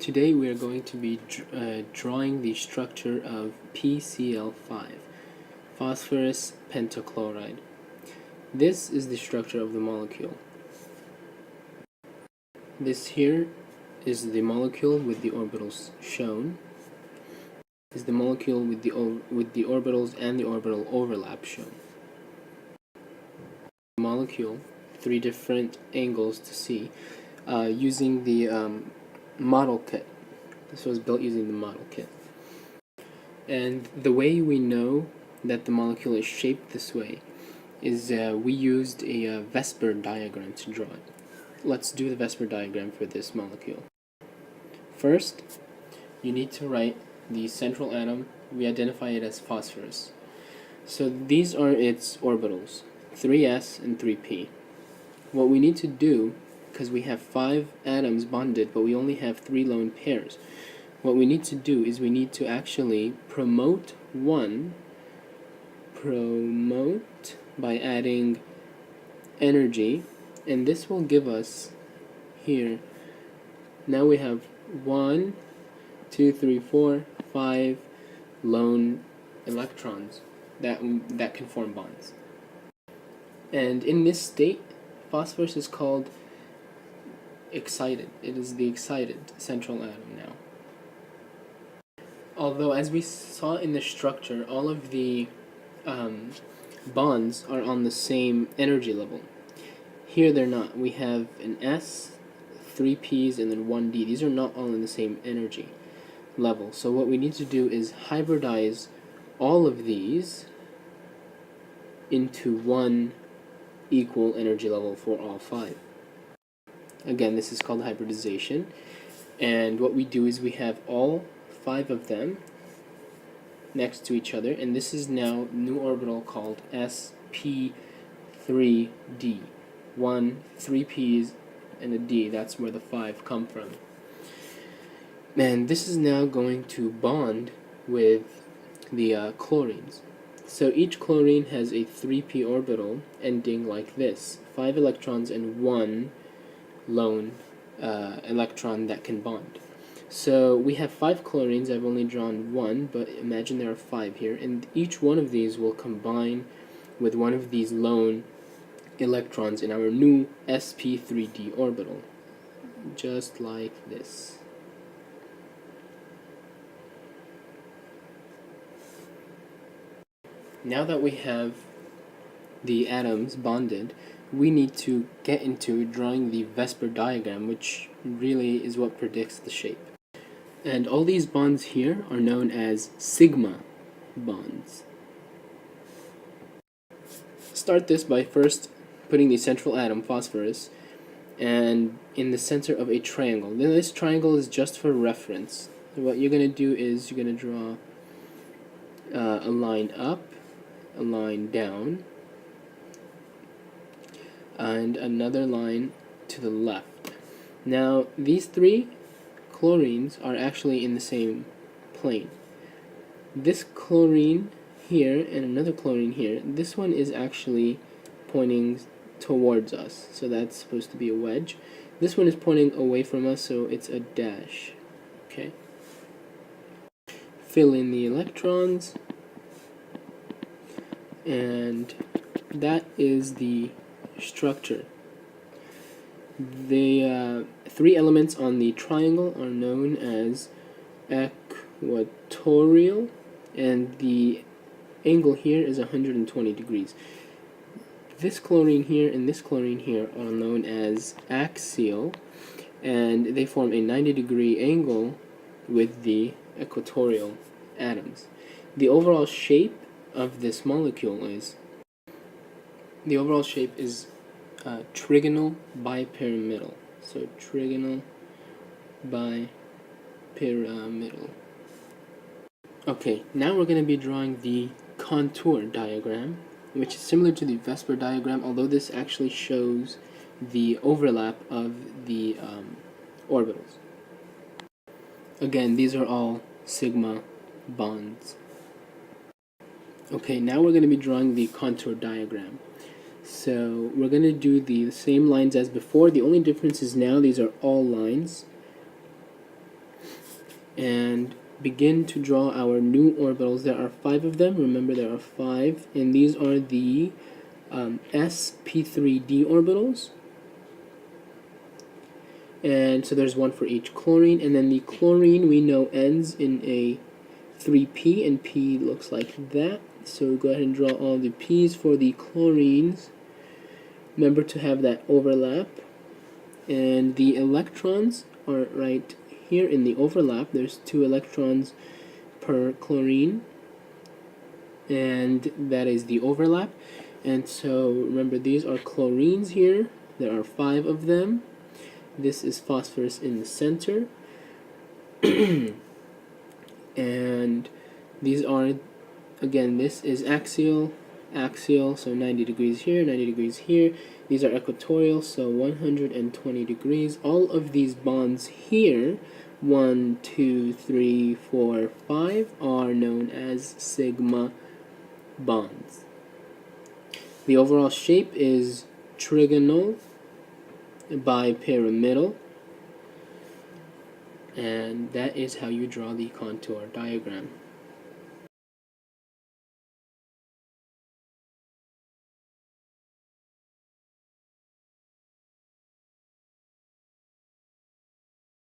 Today we are going to be drawing the structure of PCl5, phosphorus pentachloride. This is the structure of the molecule. This here is the molecule with the orbitals shown. Is the molecule with the orbitals and the orbital overlap shown. The molecule, 3 different angles to see, using the model kit. This was built using the model kit. And the way we know that the molecule is shaped this way is we used a VSEPR diagram to draw it. Let's do the VSEPR diagram for this molecule. First, you need to write the central atom. We identify it as phosphorus. So these are its orbitals, 3s and 3p. What we need to do, because we have 5 atoms bonded but we only have 3 lone pairs, what we need to do is we need to actually promote by adding energy, and this will give us here, now we have 1, 2, 3, 4, 5 lone electrons that can form bonds. And in this state, phosphorus is called excited. It is the excited central atom now. Although, as we saw in the structure, all of the bonds are on the same energy level. Here they're not. We have an S, 3 P's, and then 1 D. These are not all in the same energy level. So what we need to do is hybridize all of these into one equal energy level for all 5. Again, this is called hybridization. And what we do is we have all 5 of them next to each other, and this is now a new orbital called sp3d. 3 P's and a D, that's where the 5 come from. And this is now going to bond with the chlorines. So each chlorine has a 3p orbital ending like this, 5 electrons and 1 lone electron that can bond. So we have 5 chlorines. I've only drawn 1, but imagine there are 5 here, and each one of these will combine with one of these lone electrons in our new sp3d orbital, just like this. Now that we have the atoms bonded, we need to get into drawing the VSEPR diagram, which really is what predicts the shape. And all these bonds here are known as sigma bonds. Start this by first putting the central atom, phosphorus, and in the center of a triangle. Then this triangle is just for reference. So what you're going to do is you're going to draw a line up, a line down, and another line to the left. Now these 3 chlorines are actually in the same plane. This chlorine here and another chlorine here, this one is actually pointing towards us, so that's supposed to be a wedge. This one is pointing away from us, so it's a dash. Okay. Fill in the electrons, and that is the structure. The 3 elements on the triangle are known as equatorial, and the angle here is 120 degrees. This chlorine here and this chlorine here are known as axial, and they form a 90-degree angle with the equatorial atoms. The overall shape of this molecule is trigonal bipyramidal. So trigonal bipyramidal. Okay, now we're going to be drawing the contour diagram, which is similar to the VSEPR diagram, although this actually shows the overlap of the orbitals. Again, these are all sigma bonds. Okay, now we're going to be drawing the contour diagram. So we're going to do the same lines as before. The only difference is now these are all lines. and begin to draw our new orbitals. There are 5 of them. Remember, there are 5, and these are the sp3d orbitals. And so there's one for each chlorine, and then the chlorine we know ends in a 3p, and p looks like that. So go ahead and draw all the p's for the chlorines. Remember to have that overlap, and the electrons are right here in the overlap. There's 2 electrons per chlorine, and that is the overlap. And so remember, these are chlorines here. There are 5 of them. This is phosphorus in the center. And these are, again, this is axial, so 90 degrees here, 90 degrees here. These are equatorial, so 120 degrees. All of these bonds here, 1, 2, 3, 4, 5, are known as sigma bonds. The overall shape is trigonal bipyramidal, and that is how you draw the contour diagram.